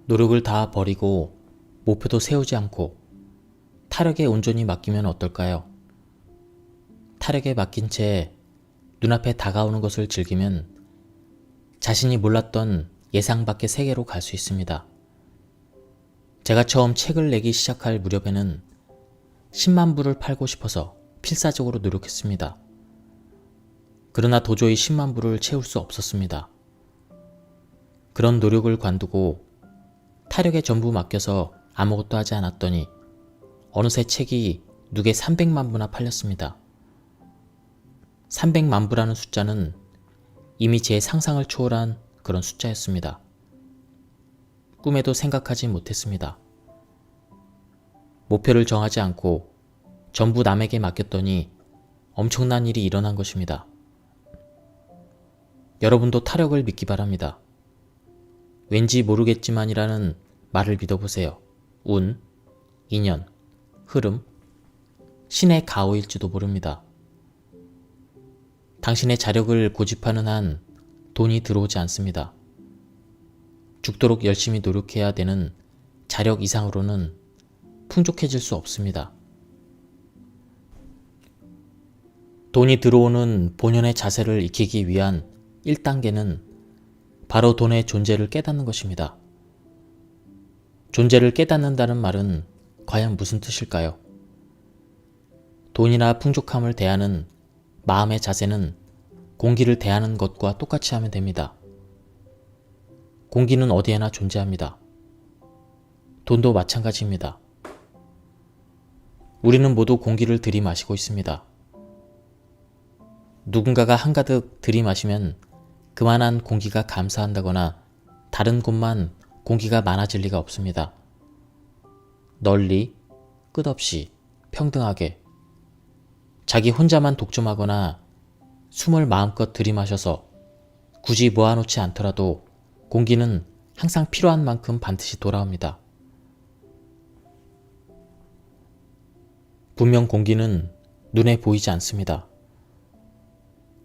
노력을 다 버리고 목표도 세우지 않고 타력에 온전히 맡기면 어떨까요? 타력에 맡긴 채 눈앞에 다가오는 것을 즐기면 자신이 몰랐던 예상 밖의 세계로 갈 수 있습니다. 제가 처음 책을 내기 시작할 무렵에는 10만 부를 팔고 싶어서 필사적으로 노력했습니다. 그러나 도저히 10만 부를 채울 수 없었습니다. 그런 노력을 관두고 타력에 전부 맡겨서 아무것도 하지 않았더니 어느새 책이 누게 300만 부나 팔렸습니다. 300만 부라는 숫자는 이미 제 상상을 초월한 그런 숫자였습니다. 꿈에도 생각하지 못했습니다. 목표를 정하지 않고 전부 남에게 맡겼더니 엄청난 일이 일어난 것입니다. 여러분도 타력을 믿기 바랍니다. 왠지 모르겠지만이라는 말을 믿어보세요. 운, 인연, 흐름, 신의 가호일지도 모릅니다. 당신의 자력을 고집하는 한 돈이 들어오지 않습니다. 죽도록 열심히 노력해야 되는 자력 이상으로는 풍족해질 수 없습니다. 돈이 들어오는 본연의 자세를 익히기 위한 1단계는 바로 돈의 존재를 깨닫는 것입니다. 존재를 깨닫는다는 말은 과연 무슨 뜻일까요? 돈이나 풍족함을 대하는 마음의 자세는 공기를 대하는 것과 똑같이 하면 됩니다. 공기는 어디에나 존재합니다. 돈도 마찬가지입니다. 우리는 모두 공기를 들이마시고 있습니다. 누군가가 한가득 들이마시면 그만한 공기가 감사한다거나 다른 곳만 공기가 많아질 리가 없습니다. 널리, 끝없이, 평등하게 자기 혼자만 독점하거나 숨을 마음껏 들이마셔서 굳이 모아놓지 않더라도 공기는 항상 필요한 만큼 반드시 돌아옵니다. 분명 공기는 눈에 보이지 않습니다.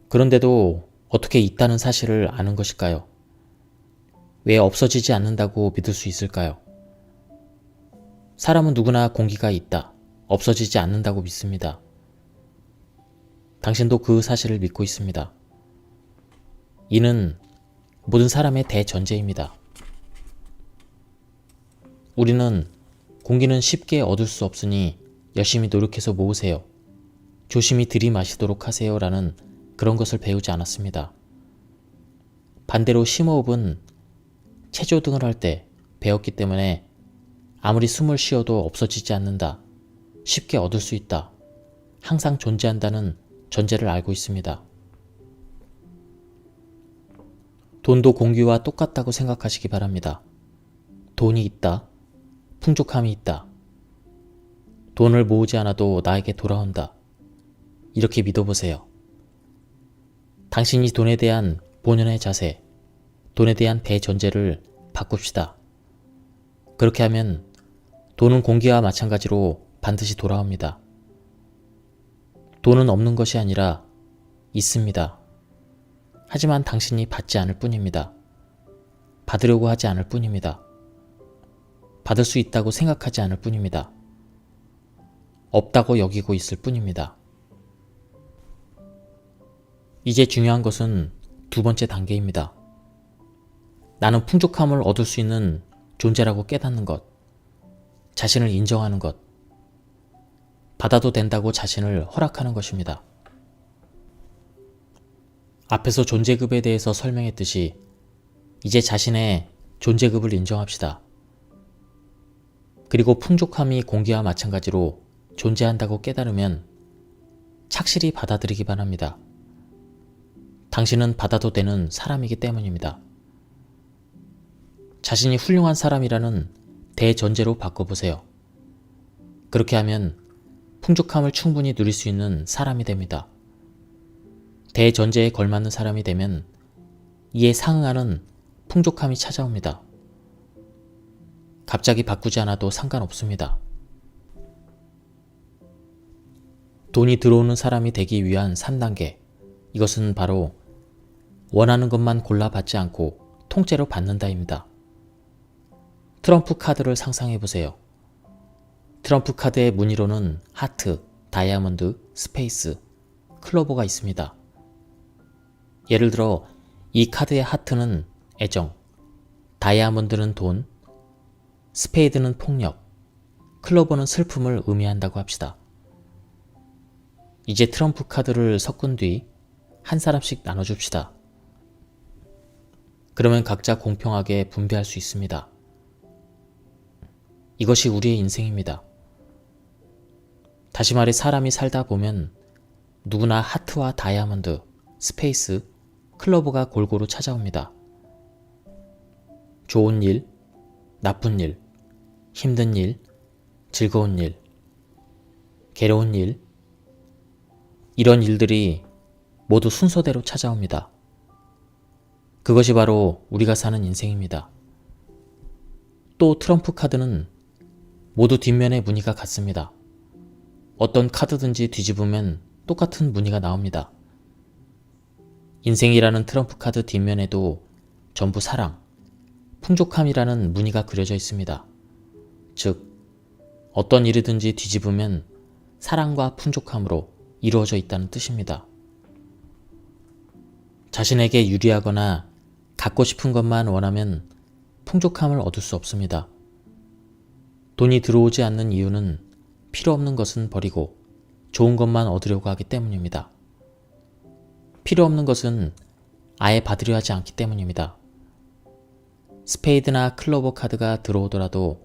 그런데도 어떻게 있다는 사실을 아는 것일까요? 왜 없어지지 않는다고 믿을 수 있을까요? 사람은 누구나 공기가 있다, 없어지지 않는다고 믿습니다. 당신도 그 사실을 믿고 있습니다. 이는 모든 사람의 대전제입니다. 우리는 공기는 쉽게 얻을 수 없으니 열심히 노력해서 모으세요. 조심히 들이마시도록 하세요. 라는 그런 것을 배우지 않았습니다. 반대로 심호흡은 체조 등을 할 때 배웠기 때문에 아무리 숨을 쉬어도 없어지지 않는다, 쉽게 얻을 수 있다, 항상 존재한다는 전제를 알고 있습니다. 돈도 공기와 똑같다고 생각하시기 바랍니다. 돈이 있다, 풍족함이 있다. 돈을 모으지 않아도 나에게 돌아온다. 이렇게 믿어보세요. 당신이 돈에 대한 본연의 자세, 돈에 대한 대전제를 바꿉시다. 그렇게 하면 돈은 공기와 마찬가지로 반드시 돌아옵니다. 돈은 없는 것이 아니라 있습니다. 하지만 당신이 받지 않을 뿐입니다. 받으려고 하지 않을 뿐입니다. 받을 수 있다고 생각하지 않을 뿐입니다. 없다고 여기고 있을 뿐입니다. 이제 중요한 것은 두 번째 단계입니다. 나는 풍족함을 얻을 수 있는 존재라고 깨닫는 것, 자신을 인정하는 것, 받아도 된다고 자신을 허락하는 것입니다. 앞에서 존재급에 대해서 설명했듯이 이제 자신의 존재급을 인정합시다. 그리고 풍족함이 공기와 마찬가지로 존재한다고 깨달으면 착실히 받아들이기 바랍니다. 당신은 받아도 되는 사람이기 때문입니다. 자신이 훌륭한 사람이라는 대전제로 바꿔보세요. 그렇게 하면 풍족함을 충분히 누릴 수 있는 사람이 됩니다. 대전제에 걸맞는 사람이 되면 이에 상응하는 풍족함이 찾아옵니다. 갑자기 바꾸지 않아도 상관없습니다. 돈이 들어오는 사람이 되기 위한 3단계, 이것은 바로 원하는 것만 골라 받지 않고 통째로 받는다입니다. 트럼프 카드를 상상해보세요. 트럼프 카드의 무늬로는 하트, 다이아몬드, 스페이스, 클로버가 있습니다. 예를 들어 이 카드의 하트는 애정, 다이아몬드는 돈, 스페이드는 폭력, 클로버는 슬픔을 의미한다고 합시다. 이제 트럼프 카드를 섞은 뒤 한 사람씩 나눠줍시다. 그러면 각자 공평하게 분배할 수 있습니다. 이것이 우리의 인생입니다. 다시 말해 사람이 살다 보면 누구나 하트와 다이아몬드, 스페이스, 클로버가 골고루 찾아옵니다. 좋은 일, 나쁜 일, 힘든 일, 즐거운 일, 괴로운 일, 이런 일들이 모두 순서대로 찾아옵니다. 그것이 바로 우리가 사는 인생입니다. 또 트럼프 카드는 모두 뒷면의 무늬가 같습니다. 어떤 카드든지 뒤집으면 똑같은 무늬가 나옵니다. 인생이라는 트럼프 카드 뒷면에도 전부 사랑, 풍족함이라는 무늬가 그려져 있습니다. 즉, 어떤 일이든지 뒤집으면 사랑과 풍족함으로 이루어져 있다는 뜻입니다. 자신에게 유리하거나 갖고 싶은 것만 원하면 풍족함을 얻을 수 없습니다. 돈이 들어오지 않는 이유는 필요 없는 것은 버리고 좋은 것만 얻으려고 하기 때문입니다. 필요 없는 것은 아예 받으려 하지 않기 때문입니다. 스페이드나 클로버 카드가 들어오더라도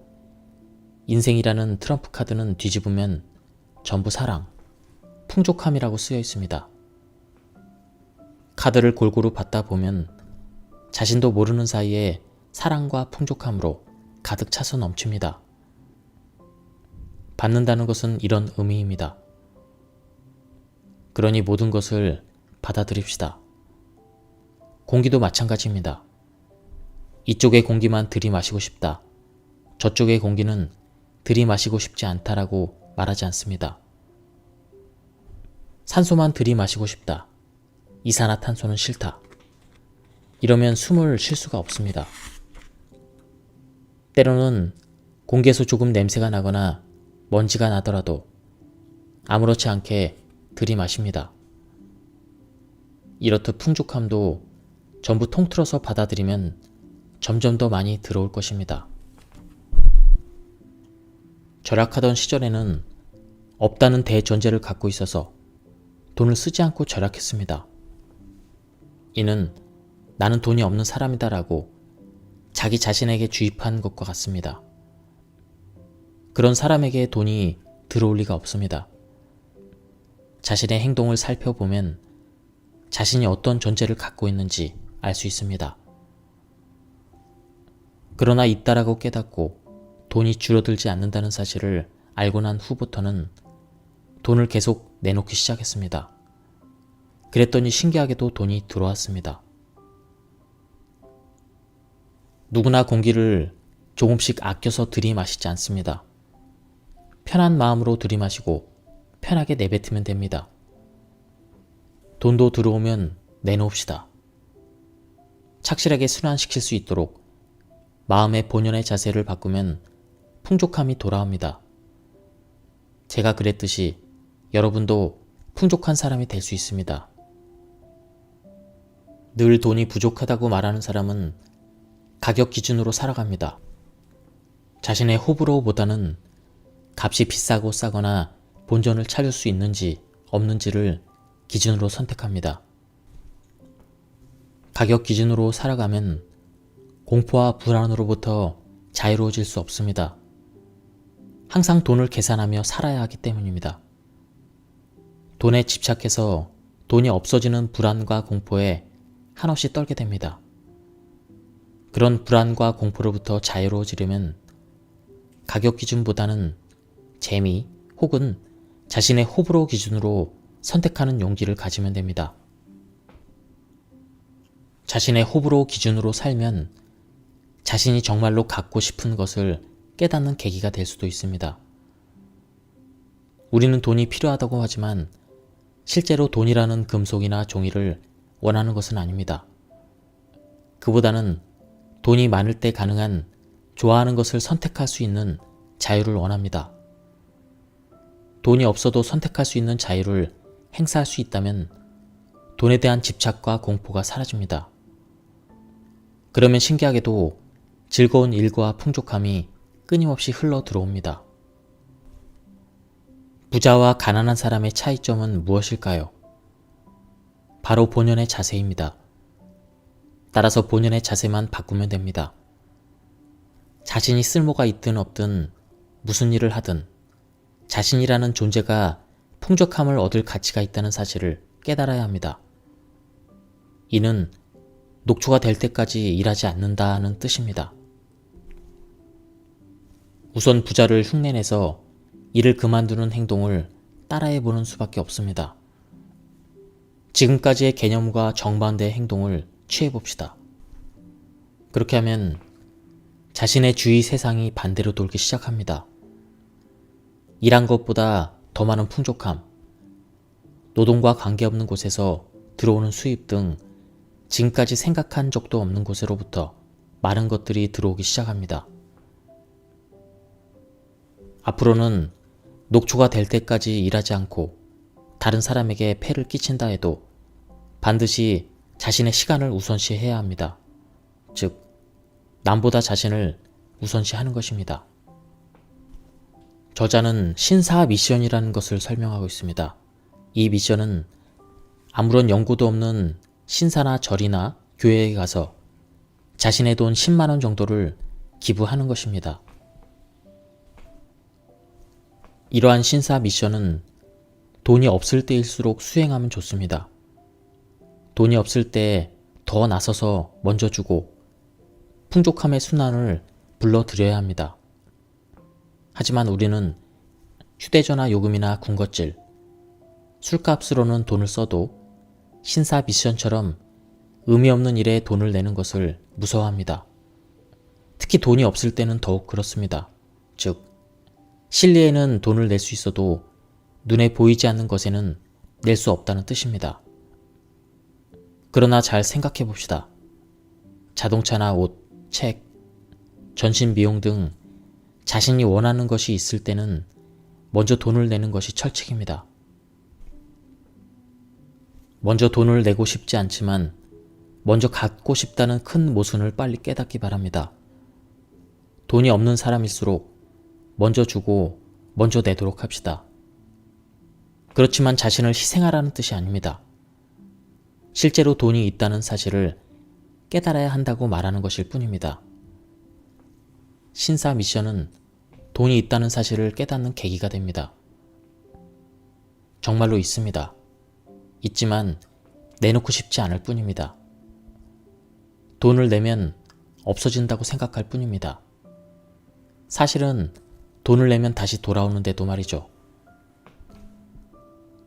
인생이라는 트럼프 카드는 뒤집으면 전부 사랑, 풍족함이라고 쓰여 있습니다. 카드를 골고루 받다 보면 자신도 모르는 사이에 사랑과 풍족함으로 가득 차서 넘칩니다. 받는다는 것은 이런 의미입니다. 그러니 모든 것을 받아들입시다. 공기도 마찬가지입니다. 이쪽의 공기만 들이마시고 싶다. 저쪽의 공기는 들이마시고 싶지 않다라고 말하지 않습니다. 산소만 들이마시고 싶다. 이산화탄소는 싫다. 이러면 숨을 쉴 수가 없습니다. 때로는 공기에서 조금 냄새가 나거나 먼지가 나더라도 아무렇지 않게 들이마십니다. 이렇듯 풍족함도 전부 통틀어서 받아들이면 점점 더 많이 들어올 것입니다. 절약하던 시절에는 없다는 대전제를 갖고 있어서 돈을 쓰지 않고 절약했습니다. 이는 나는 돈이 없는 사람이다 라고 자기 자신에게 주입한 것과 같습니다. 그런 사람에게 돈이 들어올 리가 없습니다. 자신의 행동을 살펴보면 자신이 어떤 존재를 갖고 있는지 알 수 있습니다. 그러나 있다라고 깨닫고 돈이 줄어들지 않는다는 사실을 알고 난 후부터는 돈을 계속 내놓기 시작했습니다. 그랬더니 신기하게도 돈이 들어왔습니다. 누구나 공기를 조금씩 아껴서 들이마시지 않습니다. 편한 마음으로 들이마시고 편하게 내뱉으면 됩니다. 돈도 들어오면 내놓읍시다. 착실하게 순환시킬 수 있도록 마음의 본연의 자세를 바꾸면 풍족함이 돌아옵니다. 제가 그랬듯이 여러분도 풍족한 사람이 될 수 있습니다. 늘 돈이 부족하다고 말하는 사람은 가격 기준으로 살아갑니다. 자신의 호불호보다는 값이 비싸고 싸거나 본전을 찾을 수 있는지 없는지를 기준으로 선택합니다. 가격 기준으로 살아가면 공포와 불안으로부터 자유로워질 수 없습니다. 항상 돈을 계산하며 살아야 하기 때문입니다. 돈에 집착해서 돈이 없어지는 불안과 공포에 한없이 떨게 됩니다. 그런 불안과 공포로부터 자유로워지려면 가격 기준보다는 재미 혹은 자신의 호불호 기준으로 선택하는 용기를 가지면 됩니다. 자신의 호불호 기준으로 살면 자신이 정말로 갖고 싶은 것을 깨닫는 계기가 될 수도 있습니다. 우리는 돈이 필요하다고 하지만 실제로 돈이라는 금속이나 종이를 원하는 것은 아닙니다. 그보다는 돈이 많을 때 가능한 좋아하는 것을 선택할 수 있는 자유를 원합니다. 돈이 없어도 선택할 수 있는 자유를 행사할 수 있다면 돈에 대한 집착과 공포가 사라집니다. 그러면 신기하게도 즐거운 일과 풍족함이 끊임없이 흘러 들어옵니다. 부자와 가난한 사람의 차이점은 무엇일까요? 바로 본연의 자세입니다. 따라서 본연의 자세만 바꾸면 됩니다. 자신이 쓸모가 있든 없든 무슨 일을 하든 자신이라는 존재가 풍족함을 얻을 가치가 있다는 사실을 깨달아야 합니다. 이는 녹초가 될 때까지 일하지 않는다는 뜻입니다. 우선 부자를 흉내내서 일을 그만두는 행동을 따라해보는 수밖에 없습니다. 지금까지의 개념과 정반대의 행동을 취해봅시다. 그렇게 하면 자신의 주위 세상이 반대로 돌기 시작합니다. 일한 것보다 더 많은 풍족함, 노동과 관계없는 곳에서 들어오는 수입 등 지금까지 생각한 적도 없는 곳으로부터 많은 것들이 들어오기 시작합니다. 앞으로는 녹초가 될 때까지 일하지 않고 다른 사람에게 폐를 끼친다 해도 반드시 자신의 시간을 우선시해야 합니다. 즉, 남보다 자신을 우선시하는 것입니다. 저자는 신사 미션이라는 것을 설명하고 있습니다. 이 미션은 아무런 연고도 없는 신사나 절이나 교회에 가서 자신의 돈 10만원 정도를 기부하는 것입니다. 이러한 신사 미션은 돈이 없을 때일수록 수행하면 좋습니다. 돈이 없을 때 더 나서서 먼저 주고 풍족함의 순환을 불러들여야 합니다. 하지만 우리는 휴대전화 요금이나 군것질, 술값으로는 돈을 써도 신사 미션처럼 의미 없는 일에 돈을 내는 것을 무서워합니다. 특히 돈이 없을 때는 더욱 그렇습니다. 즉, 실리에는 돈을 낼 수 있어도 눈에 보이지 않는 것에는 낼 수 없다는 뜻입니다. 그러나 잘 생각해 봅시다. 자동차나 옷, 책, 전신 미용 등 자신이 원하는 것이 있을 때는 먼저 돈을 내는 것이 철칙입니다. 먼저 돈을 내고 싶지 않지만 먼저 갖고 싶다는 큰 모순을 빨리 깨닫기 바랍니다. 돈이 없는 사람일수록 먼저 주고 먼저 내도록 합시다. 그렇지만 자신을 희생하라는 뜻이 아닙니다. 실제로 돈이 있다는 사실을 깨달아야 한다고 말하는 것일 뿐입니다. 신사 미션은 돈이 있다는 사실을 깨닫는 계기가 됩니다. 정말로 있습니다. 있지만 내놓고 싶지 않을 뿐입니다. 돈을 내면 없어진다고 생각할 뿐입니다. 사실은 돈을 내면 다시 돌아오는데도 말이죠.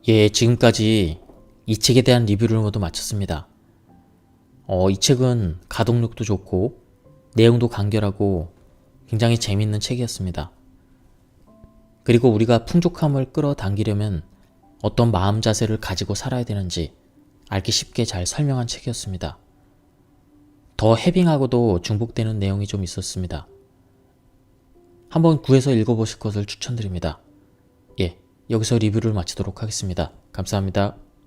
예, 지금까지 이 책에 대한 리뷰를 모두 마쳤습니다. 이 책은 가독력도 좋고 내용도 간결하고 굉장히 재미있는 책이었습니다. 그리고 우리가 풍족함을 끌어당기려면 어떤 마음 자세를 가지고 살아야 되는지 알기 쉽게 잘 설명한 책이었습니다. 더 해빙하고도 중복되는 내용이 좀 있었습니다. 한번 구해서 읽어보실 것을 추천드립니다. 예, 여기서 리뷰를 마치도록 하겠습니다. 감사합니다.